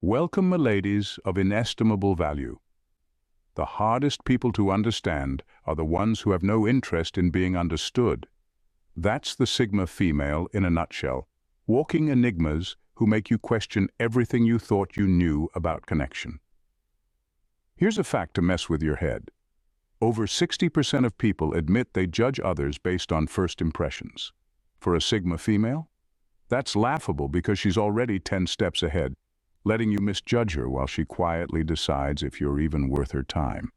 Welcome, my ladies of inestimable value. The hardest people to understand are the ones who have no interest in being understood. That's the Sigma female in a nutshell. Walking enigmas who make you question everything you thought you knew about connection. Here's a fact to mess with your head. Over 60% of people admit they judge others based on first impressions. For a Sigma female, that's laughable because she's already 10 steps ahead, letting you misjudge her while she quietly decides if you're even worth her time.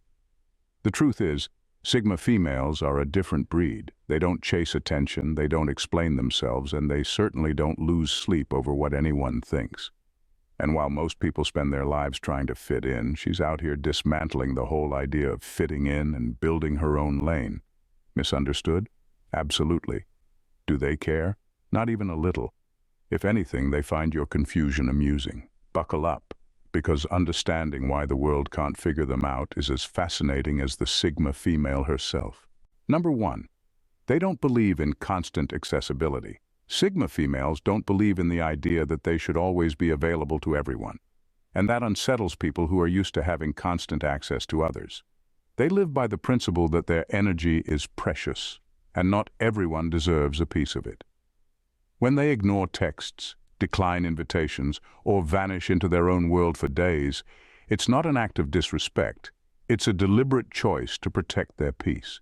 The truth is, Sigma females are a different breed. They don't chase attention, they don't explain themselves, and they certainly don't lose sleep over what anyone thinks. And while most people spend their lives trying to fit in, she's out here dismantling the whole idea of fitting in and building her own lane. Misunderstood? Absolutely. Do they care? Not even a little. If anything, they find your confusion amusing. Buckle up, because understanding why the world can't figure them out is as fascinating as the Sigma female herself. Number 1. They don't believe in constant accessibility. Sigma females don't believe in the idea that they should always be available to everyone, and that unsettles people who are used to having constant access to others. They live by the principle that their energy is precious, and not everyone deserves a piece of it. When they ignore texts, decline invitations, or vanish into their own world for days, it's not an act of disrespect, it's a deliberate choice to protect their peace.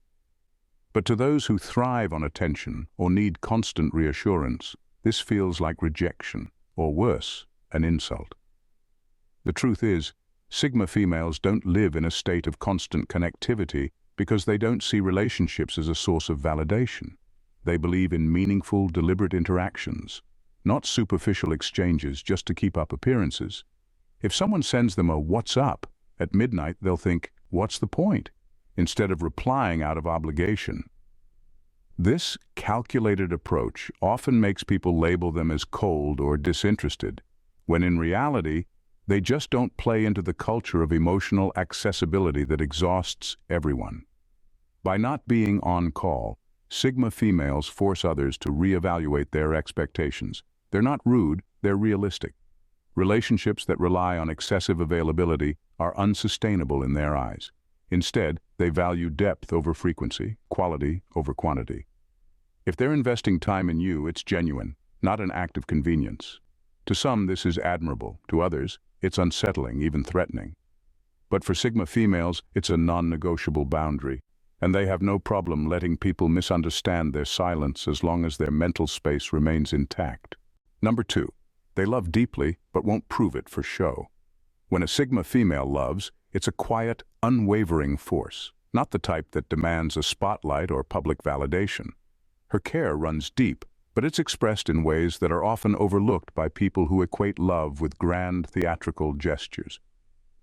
But to those who thrive on attention or need constant reassurance, this feels like rejection, or worse, an insult. The truth is, Sigma females don't live in a state of constant connectivity because they don't see relationships as a source of validation. They believe in meaningful, deliberate interactions, not superficial exchanges just to keep up appearances. If someone sends them a "what's up" at midnight, they'll think, "What's the point?" instead of replying out of obligation. This calculated approach often makes people label them as cold or disinterested, when in reality, they just don't play into the culture of emotional accessibility that exhausts everyone. By not being on call, Sigma females force others to reevaluate their expectations. They're not rude, they're realistic. Relationships that rely on excessive availability are unsustainable in their eyes. Instead, they value depth over frequency, quality over quantity. If they're investing time in you, it's genuine, not an act of convenience. To some, this is admirable. To others, it's unsettling, even threatening. But for Sigma females, it's a non-negotiable boundary, and they have no problem letting people misunderstand their silence as long as their mental space remains intact. Number 2, they love deeply but won't prove it for show. When a Sigma female loves, it's a quiet, unwavering force, not the type that demands a spotlight or public validation. Her care runs deep, but it's expressed in ways that are often overlooked by people who equate love with grand theatrical gestures.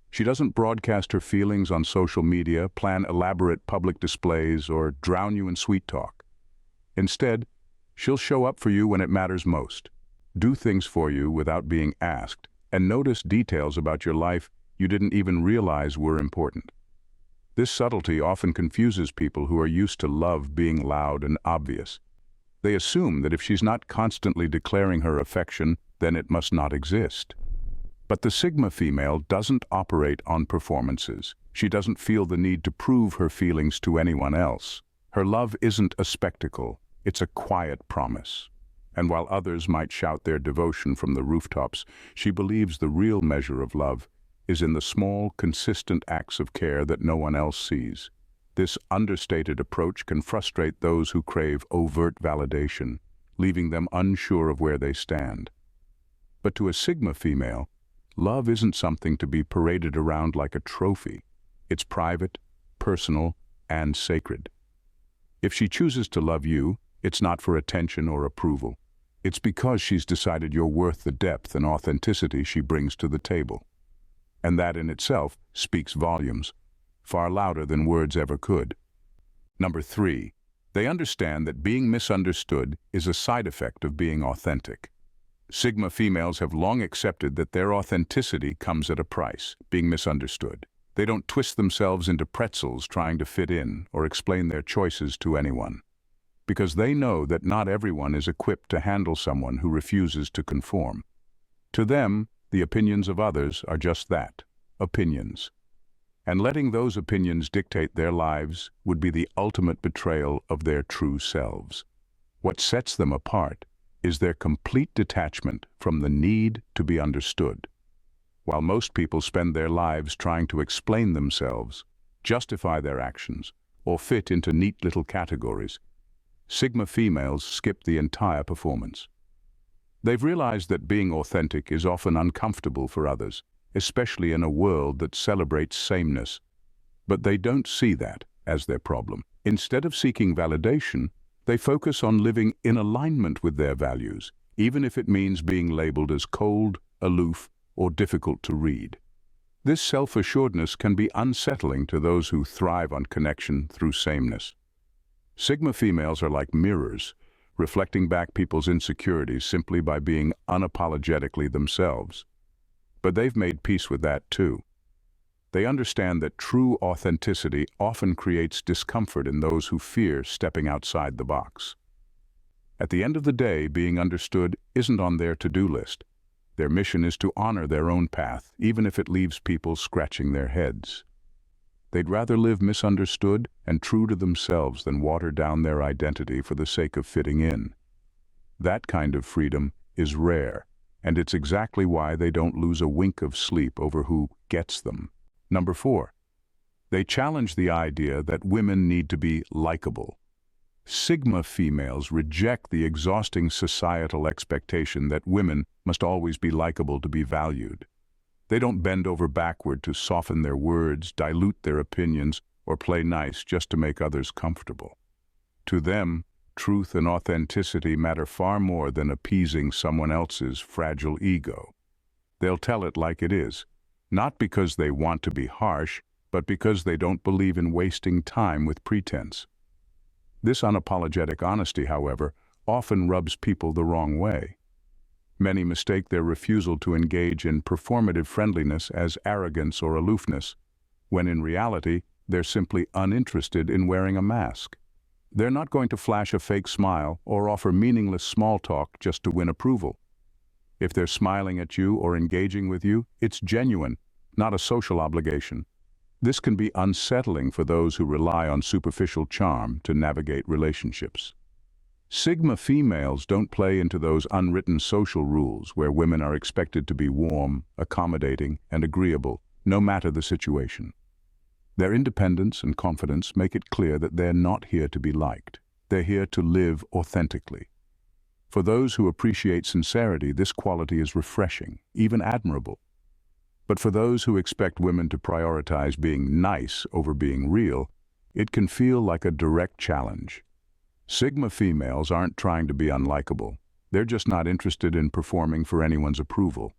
She doesn't broadcast her feelings on social media, plan elaborate public displays, or drown you in sweet talk. Instead, she'll show up for you when it matters most, do things for you without being asked, and notice details about your life you didn't even realize were important. This subtlety often confuses people who are used to love being loud and obvious. They assume that if she's not constantly declaring her affection, then it must not exist. But the Sigma female doesn't operate on performances. She doesn't feel the need to prove her feelings to anyone else. Her love isn't a spectacle, it's a quiet promise. And while others might shout their devotion from the rooftops, she believes the real measure of love is in the small, consistent acts of care that no one else sees. This understated approach can frustrate those who crave overt validation, leaving them unsure of where they stand. But to a Sigma female, love isn't something to be paraded around like a trophy. It's private, personal, and sacred. If she chooses to love you, it's not for attention or approval. It's because she's decided you're worth the depth and authenticity she brings to the table. And that in itself speaks volumes, far louder than words ever could. Number 3, they understand that being misunderstood is a side effect of being authentic. Sigma females have long accepted that their authenticity comes at a price, being misunderstood. They don't twist themselves into pretzels trying to fit in or explain their choices to anyone, because they know that not everyone is equipped to handle someone who refuses to conform. To them, The opinions of others are just that, opinions. And letting those opinions dictate their lives would be the ultimate betrayal of their true selves. What sets them apart is their complete detachment from the need to be understood. While most people spend their lives trying to explain themselves, justify their actions, or fit into neat little categories, Sigma females skip the entire performance. They've realized that being authentic is often uncomfortable for others, especially in a world that celebrates sameness. But they don't see that as their problem. Instead of seeking validation, they focus on living in alignment with their values, even if it means being labeled as cold, aloof, or difficult to read. This self-assuredness can be unsettling to those who thrive on connection through sameness. Sigma females are like mirrors, reflecting back people's insecurities simply by being unapologetically themselves. But they've made peace with that too. They understand that true authenticity often creates discomfort in those who fear stepping outside the box. At the end of the day, being understood isn't on their to-do list. Their mission is to honor their own path, even if it leaves people scratching their heads. They'd rather live misunderstood and true to themselves than water down their identity for the sake of fitting in. That kind of freedom is rare, and it's exactly why they don't lose a wink of sleep over who gets them. Number 4. They challenge the idea that women need to be likable. Sigma females reject the exhausting societal expectation that women must always be likable to be valued. They don't bend over backward to soften their words, dilute their opinions, or play nice just to make others comfortable. To them, truth and authenticity matter far more than appeasing someone else's fragile ego. They'll tell it like it is, not because they want to be harsh, but because they don't believe in wasting time with pretense. This unapologetic honesty, however, often rubs people the wrong way. Many mistake their refusal to engage in performative friendliness as arrogance or aloofness, when in reality, they're simply uninterested in wearing a mask. They're not going to flash a fake smile or offer meaningless small talk just to win approval. If they're smiling at you or engaging with you, it's genuine, not a social obligation. This can be unsettling for those who rely on superficial charm to navigate relationships. Sigma females don't play into those unwritten social rules where women are expected to be warm, accommodating, and agreeable, no matter the situation. Their independence and confidence make it clear that they're not here to be liked. They're here to live authentically. For those who appreciate sincerity, this quality is refreshing, even admirable. But for those who expect women to prioritize being nice over being real, it can feel like a direct challenge. Sigma females aren't trying to be unlikable. They're just not interested in performing for anyone's approval.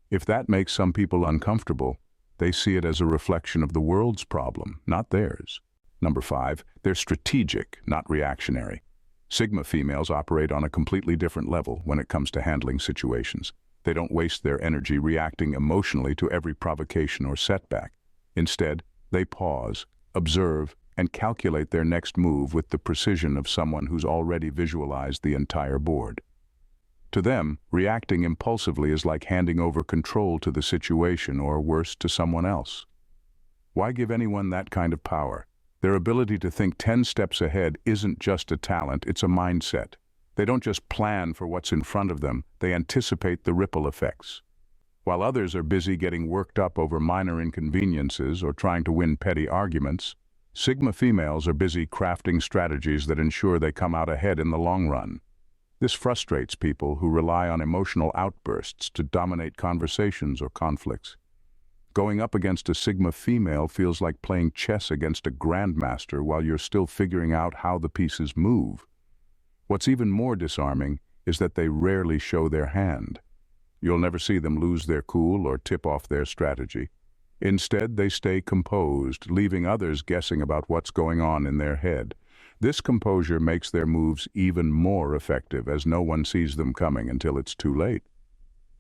If that makes some people uncomfortable, they see it as a reflection of the world's problem, not theirs. Number 5, they're strategic, not reactionary. Sigma females operate on a completely different level when it comes to handling situations. They don't waste their energy reacting emotionally to every provocation or setback. Instead, they pause, observe, and calculate their next move with the precision of someone who's already visualized the entire board. To them, reacting impulsively is like handing over control to the situation or, worse, to someone else. Why give anyone that kind of power? Their ability to think 10 steps ahead isn't just a talent, it's a mindset. They don't just plan for what's in front of them, they anticipate the ripple effects. While others are busy getting worked up over minor inconveniences or trying to win petty arguments, Sigma females are busy crafting strategies that ensure they come out ahead in the long run. This frustrates people who rely on emotional outbursts to dominate conversations or conflicts. Going up against a Sigma female feels like playing chess against a grandmaster while you're still figuring out how the pieces move. What's even more disarming is that they rarely show their hand. You'll never see them lose their cool or tip off their strategy. Instead, they stay composed, leaving others guessing about what's going on in their head. This composure makes their moves even more effective, as no one sees them coming until it's too late.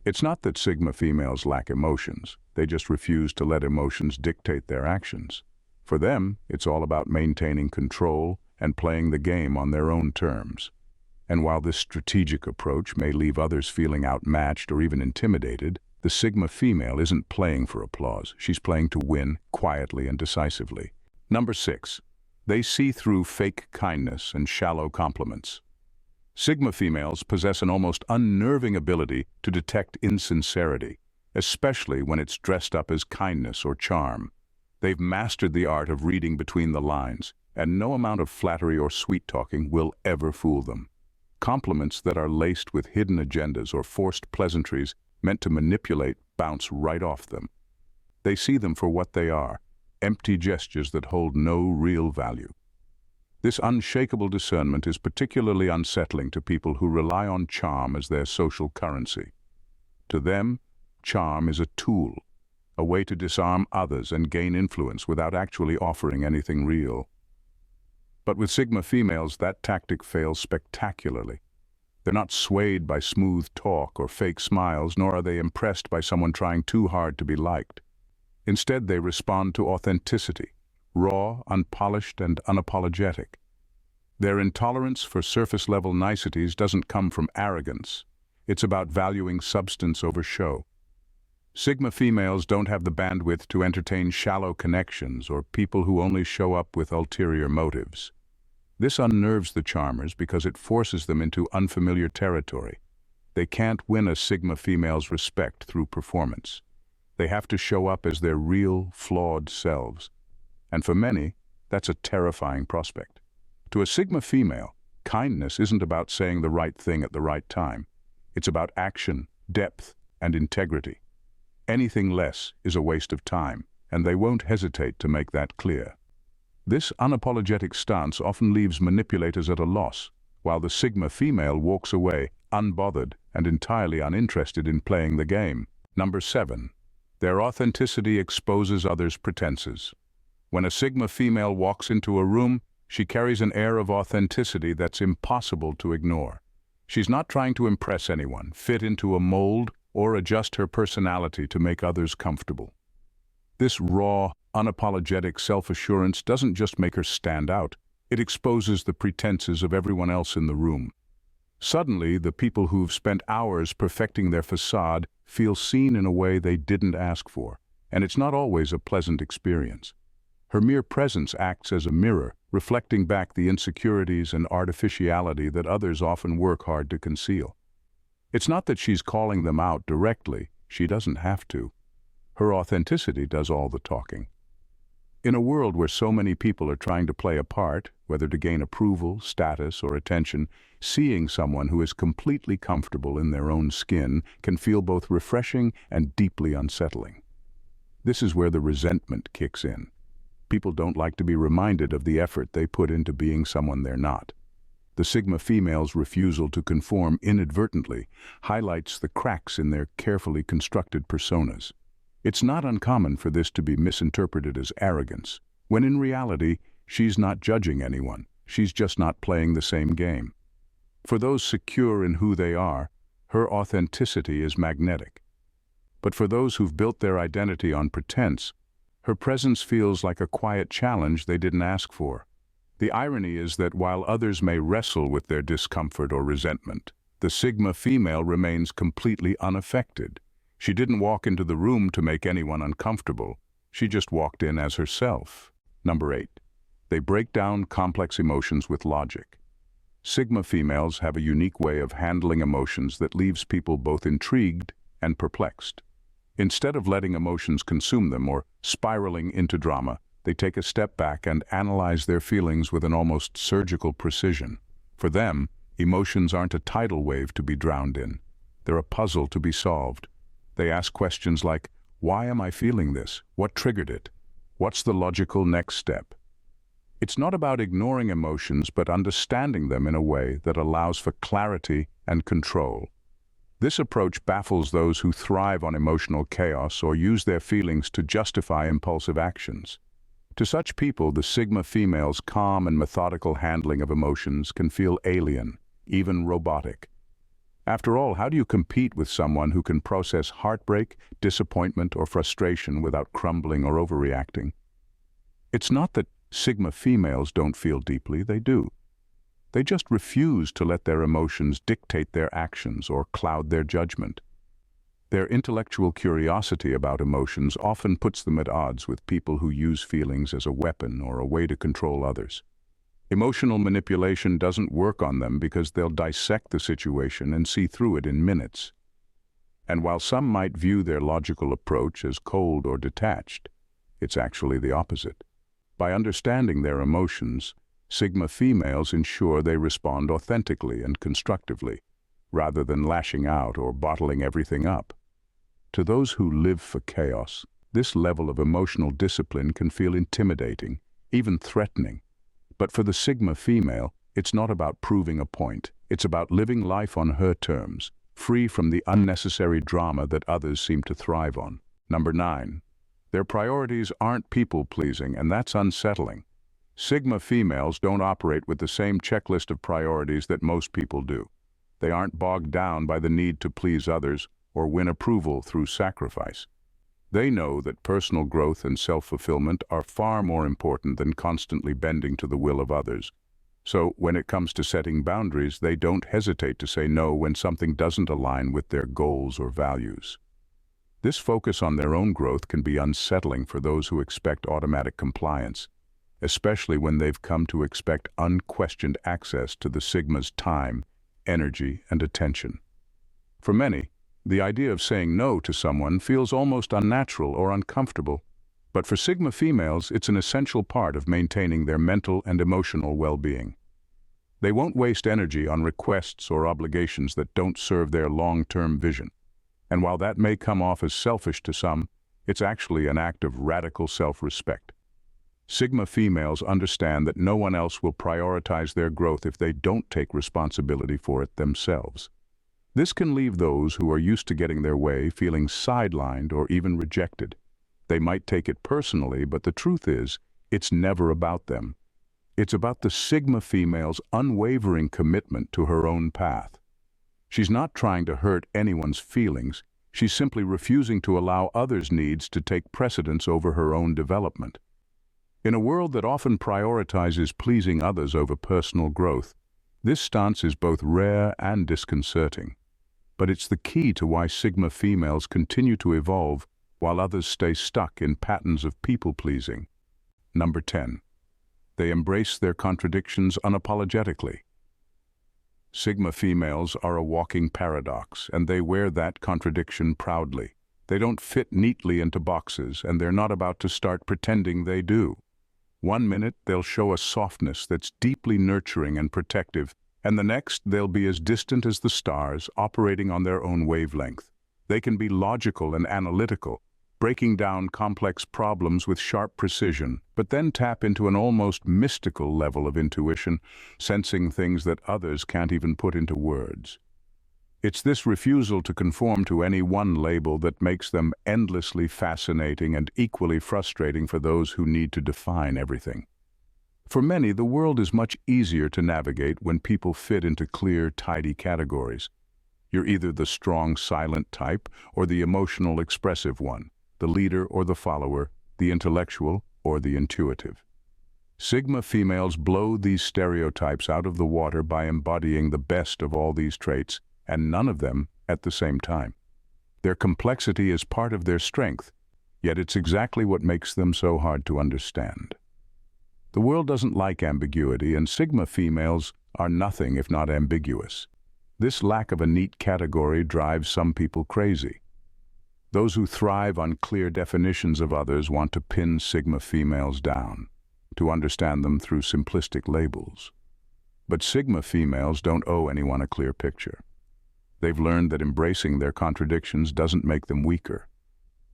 It's not that Sigma females lack emotions. They just refuse to let emotions dictate their actions. For them, it's all about maintaining control and playing the game on their own terms. And while this strategic approach may leave others feeling outmatched or even intimidated, the The Sigma female isn't playing for applause. She's playing to win quietly and decisively. Number 6. They see through fake kindness and shallow compliments. Sigma females possess an almost unnerving ability to detect insincerity, especially when it's dressed up as kindness or charm. They've mastered the art of reading between the lines, and no amount of flattery or sweet-talking will ever fool them. Compliments that are laced with hidden agendas or forced pleasantries meant to manipulate bounce right off them. They see them for what they are, empty gestures that hold no real value. This unshakable discernment is particularly unsettling to people who rely on charm as their social currency. To them, charm is a tool, a way to disarm others and gain influence without actually offering anything real. But with Sigma females, that tactic fails spectacularly. They're not swayed by smooth talk or fake smiles, nor are they impressed by someone trying too hard to be liked. Instead, they respond to authenticity, raw, unpolished, and unapologetic. Their intolerance for surface-level niceties doesn't come from arrogance. It's about valuing substance over show. Sigma females don't have the bandwidth to entertain shallow connections or people who only show up with ulterior motives. This unnerves the charmers because it forces them into unfamiliar territory. They can't win a Sigma female's respect through performance. They have to show up as their real, flawed selves. And for many, that's a terrifying prospect. To a Sigma female, kindness isn't about saying the right thing at the right time. It's about action, depth, and integrity. Anything less is a waste of time, and they won't hesitate to make that clear. This unapologetic stance often leaves manipulators at a loss, while the Sigma female walks away unbothered and entirely uninterested in playing the game. Number 7. Their authenticity exposes others' pretenses. When a Sigma female walks into a room, she carries an air of authenticity that's impossible to ignore. She's not trying to impress anyone, fit into a mold, or adjust her personality to make others comfortable. This raw, unapologetic self-assurance doesn't just make her stand out, it exposes the pretenses of everyone else in the room. Suddenly, the people who've spent hours perfecting their facade feel seen in a way they didn't ask for, and it's not always a pleasant experience. Her mere presence acts as a mirror, reflecting back the insecurities and artificiality that others often work hard to conceal. It's not that she's calling them out directly, she doesn't have to. Her authenticity does all the talking. In a world where so many people are trying to play a part, whether to gain approval, status, or attention, seeing someone who is completely comfortable in their own skin can feel both refreshing and deeply unsettling. This is where the resentment kicks in. People don't like to be reminded of the effort they put into being someone they're not. The Sigma female's refusal to conform inadvertently highlights the cracks in their carefully constructed personas. It's not uncommon for this to be misinterpreted as arrogance, when in reality, she's not judging anyone, she's just not playing the same game. For those secure in who they are, her authenticity is magnetic. But for those who've built their identity on pretense, her presence feels like a quiet challenge they didn't ask for. The irony is that while others may wrestle with their discomfort or resentment, the Sigma female remains completely unaffected. She didn't walk into the room to make anyone uncomfortable. She just walked in as herself. Number 8. They break down complex emotions with logic. Sigma females have a unique way of handling emotions that leaves people both intrigued and perplexed. Instead of letting emotions consume them or spiraling into drama, they take a step back and analyze their feelings with an almost surgical precision. For them, emotions aren't a tidal wave to be drowned in. They're a puzzle to be solved. They ask questions like, why am I feeling this? What triggered it? What's the logical next step? It's not about ignoring emotions, but understanding them in a way that allows for clarity and control. This approach baffles those who thrive on emotional chaos or use their feelings to justify impulsive actions. To such people, the Sigma female's calm and methodical handling of emotions can feel alien, even robotic. After all, how do you compete with someone who can process heartbreak, disappointment, or frustration without crumbling or overreacting? It's not that Sigma females don't feel deeply, they do. They just refuse to let their emotions dictate their actions or cloud their judgment. Their intellectual curiosity about emotions often puts them at odds with people who use feelings as a weapon or a way to control others. Emotional manipulation doesn't work on them because they'll dissect the situation and see through it in minutes. And while some might view their logical approach as cold or detached, it's actually the opposite. By understanding their emotions, Sigma females ensure they respond authentically and constructively, rather than lashing out or bottling everything up. To those who live for chaos, this level of emotional discipline can feel intimidating, even threatening. But for the Sigma female, it's not about proving a point. It's about living life on her terms, free from the unnecessary drama that others seem to thrive on. Number 9. Their priorities aren't people-pleasing, and that's unsettling. Sigma females don't operate with the same checklist of priorities that most people do. They aren't bogged down by the need to please others or win approval through sacrifice. They know that personal growth and self-fulfillment are far more important than constantly bending to the will of others. So, when it comes to setting boundaries, they don't hesitate to say no when something doesn't align with their goals or values. This focus on their own growth can be unsettling for those who expect automatic compliance, especially when they've come to expect unquestioned access to the Sigma's time, energy, and attention. For many, the idea of saying no to someone feels almost unnatural or uncomfortable, but for Sigma females, it's an essential part of maintaining their mental and emotional well-being. They won't waste energy on requests or obligations that don't serve their long-term vision. And while that may come off as selfish to some, it's actually an act of radical self-respect. Sigma females understand that no one else will prioritize their growth if they don't take responsibility for it themselves. This can leave those who are used to getting their way feeling sidelined or even rejected. They might take it personally, but the truth is, it's never about them. It's about the Sigma female's unwavering commitment to her own path. She's not trying to hurt anyone's feelings. She's simply refusing to allow others' needs to take precedence over her own development. In a world that often prioritizes pleasing others over personal growth, this stance is both rare and disconcerting. But it's the key to why Sigma females continue to evolve while others stay stuck in patterns of people-pleasing. Number 10. They embrace their contradictions unapologetically. Sigma females are a walking paradox, and they wear that contradiction proudly. They don't fit neatly into boxes, and they're not about to start pretending they do. One minute, they'll show a softness that's deeply nurturing and protective, and the next, they'll be as distant as the stars, operating on their own wavelength. They can be logical and analytical, breaking down complex problems with sharp precision, but then tap into an almost mystical level of intuition, sensing things that others can't even put into words. It's this refusal to conform to any one label that makes them endlessly fascinating and equally frustrating for those who need to define everything. For many, the world is much easier to navigate when people fit into clear, tidy categories. You're either the strong, silent type or the emotional, expressive one, the leader or the follower, the intellectual or the intuitive. Sigma females blow these stereotypes out of the water by embodying the best of all these traits, and none of them at the same time. Their complexity is part of their strength, yet it's exactly what makes them so hard to understand. The world doesn't like ambiguity, and Sigma females are nothing if not ambiguous. This lack of a neat category drives some people crazy. Those who thrive on clear definitions of others want to pin Sigma females down, to understand them through simplistic labels. But Sigma females don't owe anyone a clear picture. They've learned that embracing their contradictions doesn't make them weaker.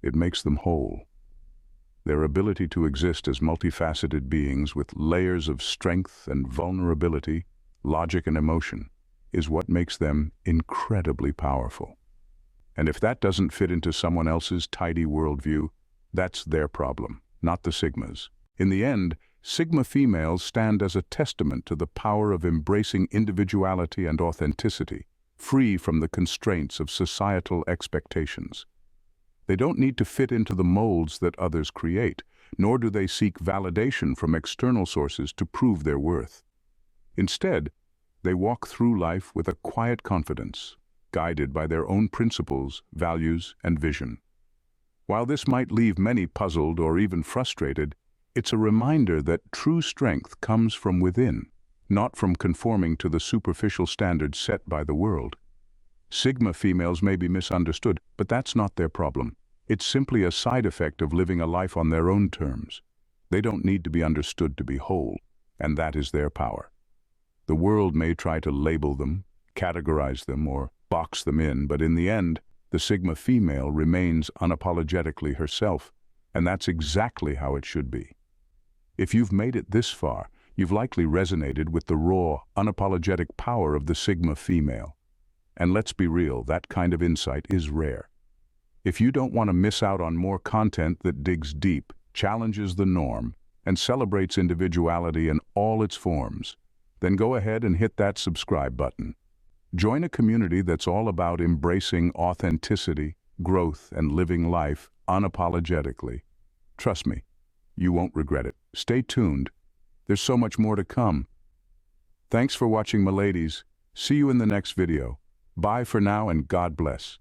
It makes them whole. Their ability to exist as multifaceted beings with layers of strength and vulnerability, logic and emotion, is what makes them incredibly powerful. And if that doesn't fit into someone else's tidy worldview, that's their problem, not the Sigma's. In the end, Sigma females stand as a testament to the power of embracing individuality and authenticity, free from the constraints of societal expectations. They don't need to fit into the molds that others create, nor do they seek validation from external sources to prove their worth. Instead, they walk through life with a quiet confidence, guided by their own principles, values, and vision. While this might leave many puzzled or even frustrated, it's a reminder that true strength comes from within, not from conforming to the superficial standards set by the world. Sigma females may be misunderstood, but that's not their problem. It's simply a side effect of living a life on their own terms. They don't need to be understood to be whole, and that is their power. The world may try to label them, categorize them, or box them in, but in the end, the Sigma female remains unapologetically herself, and that's exactly how it should be. If you've made it this far, you've likely resonated with the raw, unapologetic power of the Sigma female. And let's be real, that kind of insight is rare. If you don't want to miss out on more content that digs deep, challenges the norm, and celebrates individuality in all its forms, then go ahead and hit that subscribe button. Join a community that's all about embracing authenticity, growth, and living life unapologetically. Trust me, you won't regret it. Stay tuned. There's so much more to come. Thanks for watching, my ladies. See you in the next video. Bye for now and God bless.